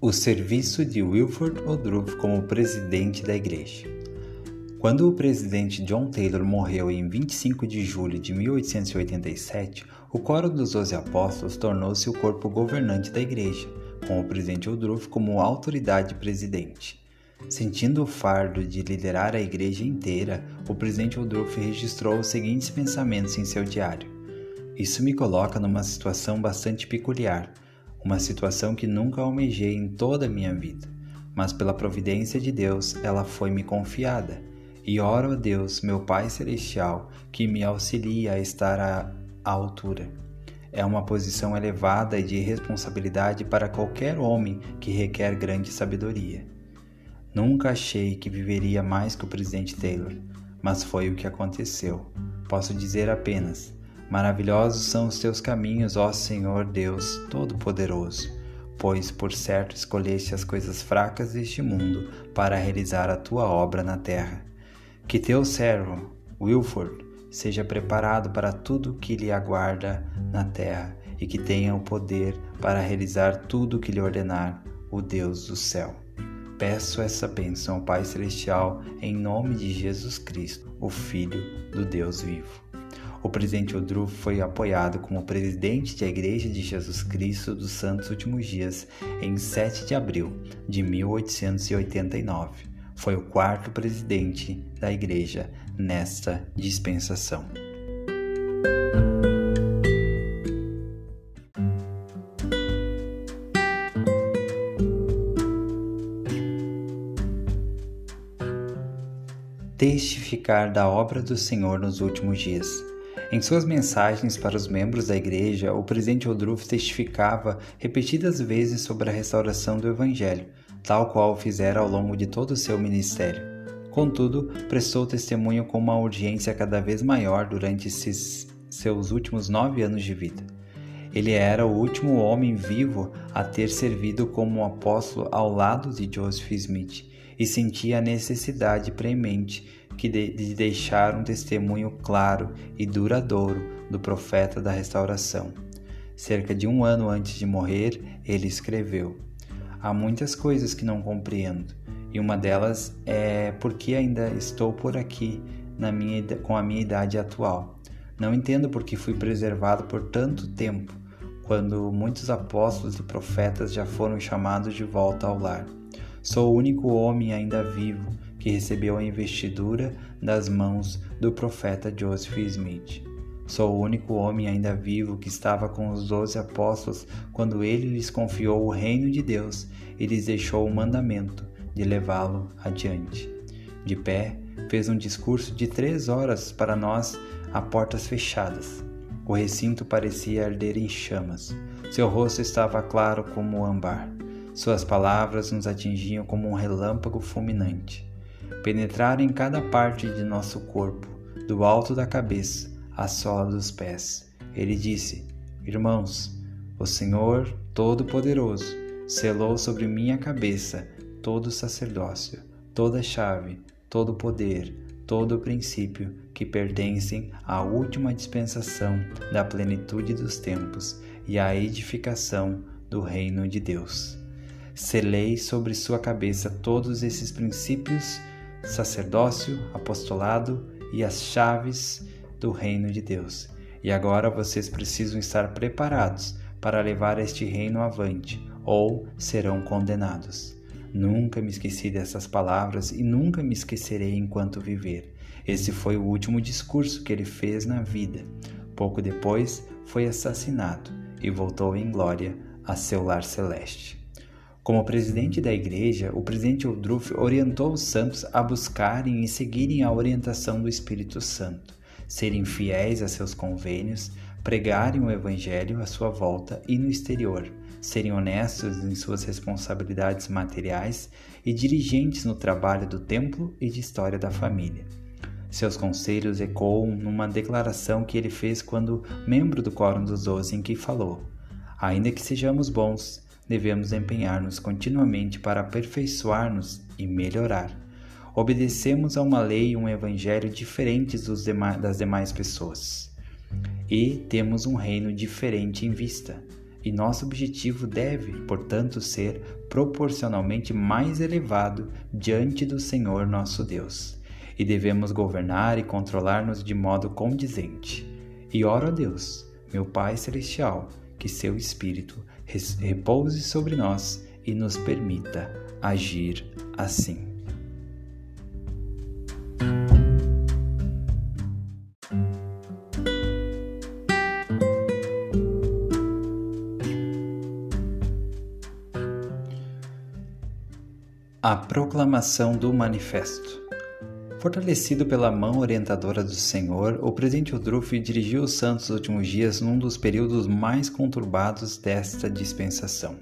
O serviço de Wilford Woodruff como presidente da igreja. Quando o presidente John Taylor morreu em 25 de julho de 1887, o Coro dos 12 Apóstolos tornou-se o corpo governante da igreja, com o presidente Woodruff como autoridade presidente. Sentindo o fardo de liderar a igreja inteira, o presidente Woodruff registrou os seguintes pensamentos em seu diário: isso me coloca numa situação bastante peculiar, uma situação que nunca almejei em toda a minha vida, mas pela providência de Deus ela foi-me confiada, e oro a Deus, meu Pai Celestial, que me auxilie a estar à altura. É uma posição elevada e de responsabilidade para qualquer homem que requer grande sabedoria. Nunca achei que viveria mais que o presidente Taylor, mas foi o que aconteceu. Posso dizer apenas: maravilhosos são os teus caminhos, ó Senhor Deus Todo-Poderoso, pois por certo escolheste as coisas fracas deste mundo para realizar a tua obra na terra. Que teu servo, Wilford, seja preparado para tudo o que lhe aguarda na terra e que tenha o poder para realizar tudo o que lhe ordenar o Deus do céu. Peço essa bênção ao Pai Celestial em nome de Jesus Cristo, o Filho do Deus vivo. O presidente Woodruff foi apoiado como presidente da Igreja de Jesus Cristo dos Santos Últimos Dias em 7 de abril de 1889. Foi o 4º presidente da Igreja nesta dispensação. Testificar da obra do Senhor nos últimos dias. Em suas mensagens para os membros da igreja, o presidente Woodruff testificava repetidas vezes sobre a restauração do Evangelho, tal qual o fizera ao longo de todo o seu ministério. Contudo, prestou testemunho com uma audiência cada vez maior durante seus últimos 9 anos de vida. Ele era o último homem vivo a ter servido como apóstolo ao lado de Joseph Smith e sentia a necessidade premente de deixar um testemunho claro e duradouro do profeta da restauração. Cerca de 1 ano antes de morrer, ele escreveu: "Há muitas coisas que não compreendo, e uma delas é porque ainda estou por aqui com a minha idade atual. Não entendo porque fui preservado por tanto tempo, quando muitos apóstolos e profetas já foram chamados de volta ao lar. Sou o único homem ainda vivo que recebeu a investidura das mãos do profeta Joseph Smith. Sou o único homem ainda vivo que estava com os 12 apóstolos quando ele lhes confiou o reino de Deus e lhes deixou o mandamento de levá-lo adiante. De pé, fez um discurso de 3 horas para nós a portas fechadas. O recinto parecia arder em chamas. Seu rosto estava claro como âmbar. Suas palavras nos atingiam como um relâmpago fulminante. Penetraram em cada parte de nosso corpo, do alto da cabeça à sola dos pés. Ele disse: Irmãos, o Senhor Todo-Poderoso selou sobre minha cabeça todo o sacerdócio, toda a chave, todo o poder, todo o princípio que pertencem à última dispensação da plenitude dos tempos e à edificação do reino de Deus. Selei sobre sua cabeça todos esses princípios, sacerdócio, apostolado e as chaves do reino de Deus. E agora vocês precisam estar preparados para levar este reino avante, ou serão condenados. Nunca me esqueci dessas palavras e nunca me esquecerei enquanto viver. Esse foi o último discurso que ele fez na vida. Pouco depois, foi assassinado e voltou em glória a seu lar celeste. Como presidente da igreja, o presidente Woodruff orientou os santos a buscarem e seguirem a orientação do Espírito Santo, serem fiéis a seus convênios, pregarem o Evangelho à sua volta e no exterior, serem honestos em suas responsabilidades materiais e diligentes no trabalho do templo e de história da família. Seus conselhos ecoam numa declaração que ele fez quando membro do Quórum dos 12, em que falou: ainda que sejamos bons, devemos empenhar-nos continuamente para aperfeiçoar-nos e melhorar. Obedecemos a uma lei e um evangelho diferentes das demais pessoas. E temos um reino diferente em vista. E nosso objetivo deve, portanto, ser proporcionalmente mais elevado diante do Senhor nosso Deus. E devemos governar e controlar-nos de modo condizente. E oro a Deus, meu Pai Celestial, que seu Espírito repouse sobre nós e nos permita agir assim. A proclamação do manifesto. Fortalecido pela mão orientadora do Senhor, o presidente Woodruff dirigiu os santos últimos dias num dos períodos mais conturbados desta dispensação.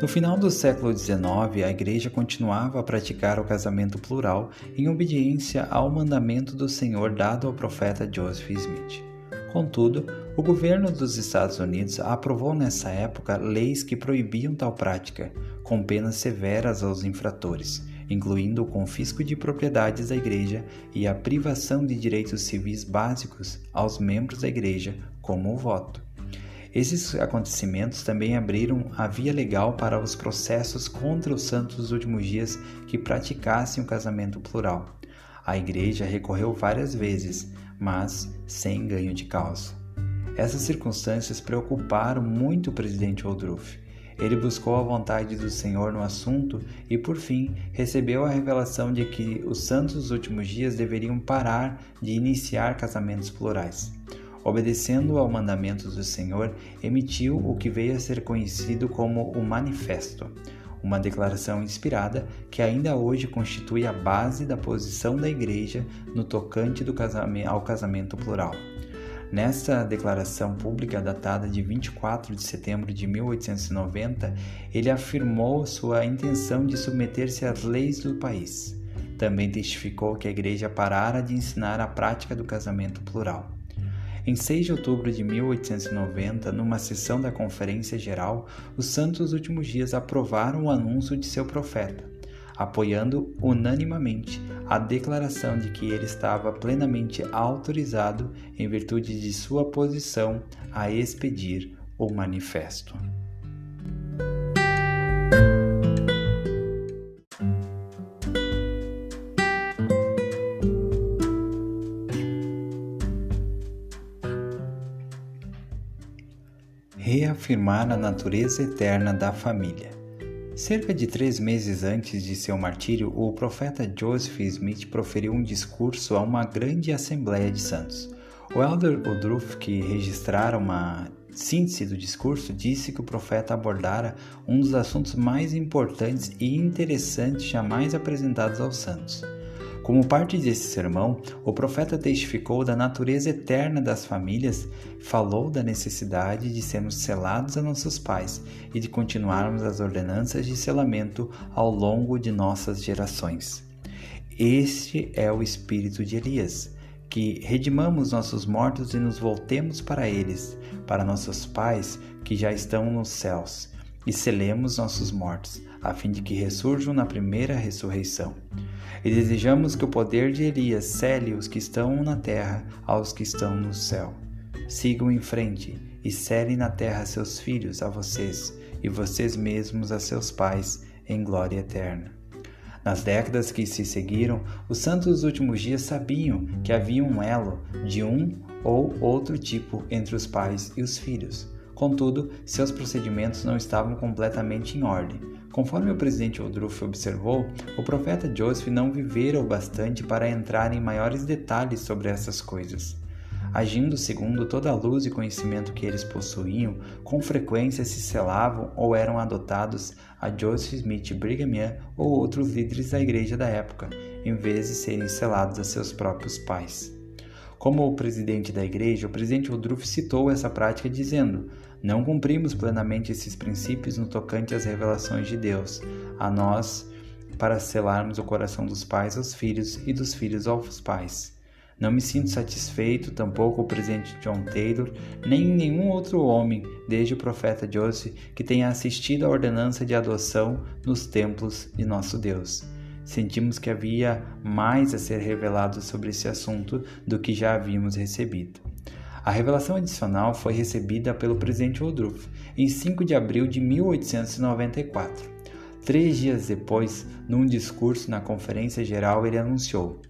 No final do século XIX, a Igreja continuava a praticar o casamento plural em obediência ao mandamento do Senhor dado ao profeta Joseph Smith. Contudo, o governo dos Estados Unidos aprovou nessa época leis que proibiam tal prática, com penas severas aos infratores, incluindo o confisco de propriedades da Igreja e a privação de direitos civis básicos aos membros da Igreja, como o voto. Esses acontecimentos também abriram a via legal para os processos contra os santos dos últimos dias que praticassem o casamento plural. A Igreja recorreu várias vezes, mas sem ganho de causa. Essas circunstâncias preocuparam muito o presidente Woodruff. Ele buscou a vontade do Senhor no assunto e, por fim, recebeu a revelação de que os santos dos últimos dias deveriam parar de iniciar casamentos plurais. Obedecendo ao mandamento do Senhor, emitiu o que veio a ser conhecido como o Manifesto, uma declaração inspirada que ainda hoje constitui a base da posição da Igreja no tocante ao casamento plural. Nessa declaração pública datada de 24 de setembro de 1890, ele afirmou sua intenção de submeter-se às leis do país. Também testificou que a Igreja parara de ensinar a prática do casamento plural. Em 6 de outubro de 1890, numa sessão da Conferência Geral, os Santos dos Últimos Dias aprovaram o anúncio de seu profeta, apoiando unanimemente a declaração de que ele estava plenamente autorizado, em virtude de sua posição, a expedir o manifesto. Reafirmar a natureza eterna da família. Cerca de 3 meses antes de seu martírio, o profeta Joseph Smith proferiu um discurso a uma grande assembleia de santos. O elder Woodruff, que registrara uma síntese do discurso, disse que o profeta abordara um dos assuntos mais importantes e interessantes jamais apresentados aos santos. Como parte desse sermão, o profeta testificou da natureza eterna das famílias, falou da necessidade de sermos selados a nossos pais e de continuarmos as ordenanças de selamento ao longo de nossas gerações. Este é o espírito de Elias, que redimamos nossos mortos e nos voltemos para eles, para nossos pais que já estão nos céus, e selemos nossos mortos, a fim de que ressurjam na primeira ressurreição. E desejamos que o poder de Elias cele os que estão na terra aos que estão no céu. Sigam em frente e selem na terra seus filhos a vocês e vocês mesmos a seus pais em glória eterna. Nas décadas que se seguiram, os santos dos últimos dias sabiam que havia um elo de um ou outro tipo entre os pais e os filhos. Contudo, seus procedimentos não estavam completamente em ordem. Conforme o presidente Woodruff observou, o profeta Joseph não vivera o bastante para entrar em maiores detalhes sobre essas coisas. Agindo segundo toda a luz e conhecimento que eles possuíam, com frequência se selavam ou eram adotados a Joseph Smith Brigham Young ou outros líderes da igreja da época, em vez de serem selados a seus próprios pais. Como o presidente da igreja, o presidente Woodruff citou essa prática dizendo: "Não cumprimos plenamente esses princípios no tocante às revelações de Deus, a nós, para selarmos o coração dos pais aos filhos e dos filhos aos pais. Não me sinto satisfeito, tampouco o presidente John Taylor, nem nenhum outro homem, desde o profeta Joseph, que tenha assistido à ordenança de adoção nos templos de nosso Deus. Sentimos que havia mais a ser revelado sobre esse assunto do que já havíamos recebido." A revelação adicional foi recebida pelo presidente Woodruff em 5 de abril de 1894. 3 dias depois, num discurso na Conferência Geral, ele anunciou: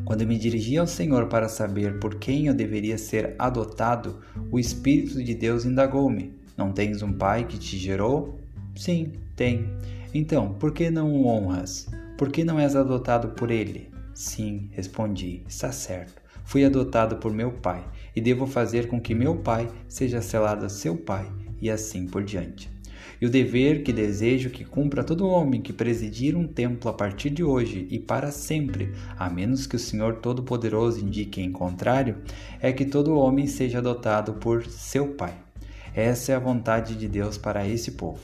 "Quando me dirigi ao Senhor para saber por quem eu deveria ser adotado, o Espírito de Deus indagou-me: Não tens um pai que te gerou? Sim, tenho. Então, por que não o honras? Por que não és adotado por ele? Sim, respondi, está certo. Fui adotado por meu pai, e devo fazer com que meu pai seja selado a seu pai, e assim por diante. E o dever que desejo que cumpra todo homem que presidir um templo a partir de hoje e para sempre, a menos que o Senhor Todo-Poderoso indique em contrário, é que todo homem seja adotado por seu pai. Essa é a vontade de Deus para esse povo.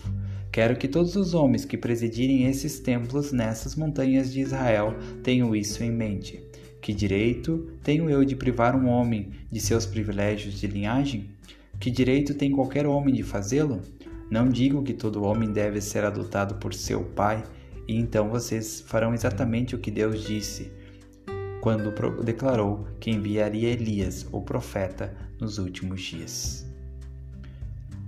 Quero que todos os homens que presidirem esses templos nessas montanhas de Israel tenham isso em mente. Que direito tenho eu de privar um homem de seus privilégios de linhagem? Que direito tem qualquer homem de fazê-lo? Não digo que todo homem deve ser adotado por seu pai, e então vocês farão exatamente o que Deus disse quando declarou que enviaria Elias, o profeta, nos últimos dias.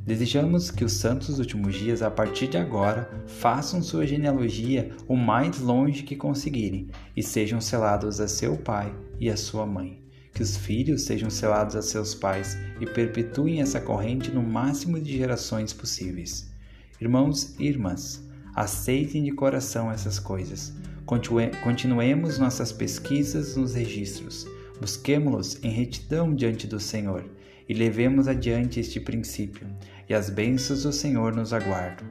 Desejamos que os santos dos últimos dias, a partir de agora, façam sua genealogia o mais longe que conseguirem e sejam selados a seu pai e a sua mãe. Que os filhos sejam selados a seus pais e perpetuem essa corrente no máximo de gerações possíveis. Irmãos e irmãs, aceitem de coração essas coisas. Continuemos nossas pesquisas nos registros. Busquemo-los em retidão diante do Senhor e levemos adiante este princípio, e as bênçãos do Senhor nos aguardam.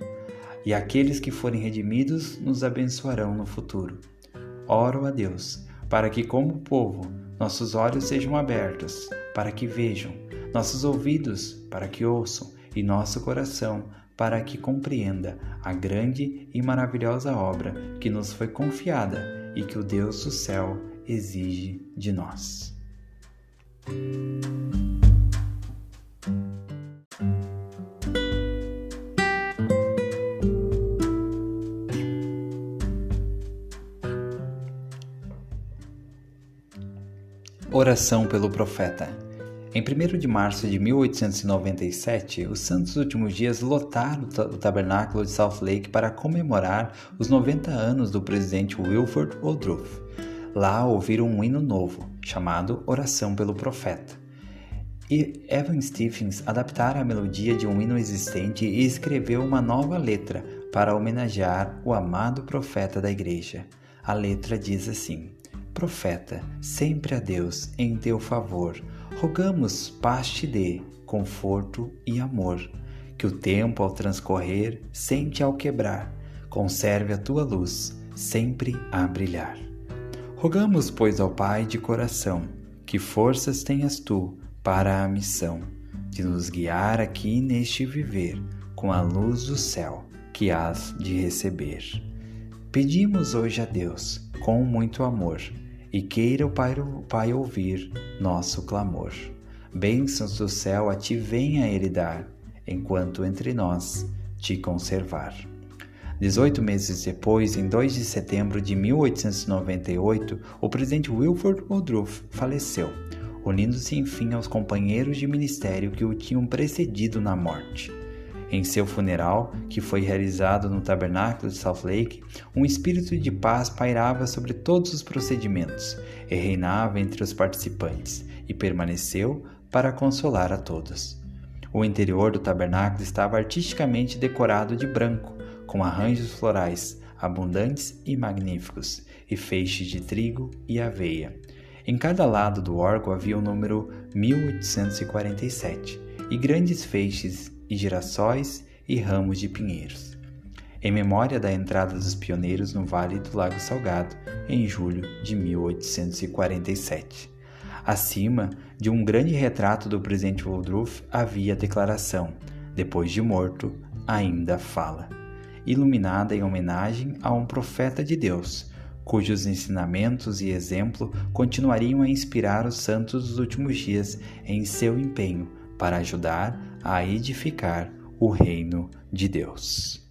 E aqueles que forem redimidos nos abençoarão no futuro. Oro a Deus, para que, como povo, nossos olhos sejam abertos para que vejam, nossos ouvidos para que ouçam e nosso coração para que compreenda a grande e maravilhosa obra que nos foi confiada e que o Deus do céu exige de nós. Oração pelo profeta. Em 1º de março de 1897, os Santos Últimos Dias lotaram o tabernáculo de Salt Lake para comemorar os 90 anos do presidente Wilford Woodruff. Lá ouviram um hino novo, chamado Oração pelo Profeta. E Evan Stephens adaptara a melodia de um hino existente e escreveu uma nova letra para homenagear o amado profeta da igreja. A letra diz assim: Profeta, sempre a Deus em teu favor, rogamos paz te dê, conforto e amor, que o tempo ao transcorrer, sente ao quebrar, conserve a tua luz, sempre a brilhar. Rogamos, pois, ao Pai de coração, que forças tenhas tu para a missão, de nos guiar aqui neste viver, com a luz do céu que hás de receber. Pedimos hoje a Deus, com muito amor, e queira o Pai ouvir nosso clamor. Bênçãos do céu a ti venha ele dar, enquanto entre nós te conservar. 18 meses depois, em 2 de setembro de 1898, o presidente Wilford Woodruff faleceu, unindo-se enfim aos companheiros de ministério que o tinham precedido na morte. Em seu funeral, que foi realizado no tabernáculo de Salt Lake, um espírito de paz pairava sobre todos os procedimentos e reinava entre os participantes, e permaneceu para consolar a todos. O interior do tabernáculo estava artisticamente decorado de branco, com arranjos florais abundantes e magníficos, e feixes de trigo e aveia. Em cada lado do órgão havia o número 1847, e grandes feixes e girassóis e ramos de pinheiros, em memória da entrada dos pioneiros no Vale do Lago Salgado, em julho de 1847. Acima de um grande retrato do presidente Woodruff havia a declaração: depois de morto, ainda fala, iluminada em homenagem a um profeta de Deus, cujos ensinamentos e exemplo continuariam a inspirar os santos dos últimos dias em seu empenho para ajudar a edificar o reino de Deus.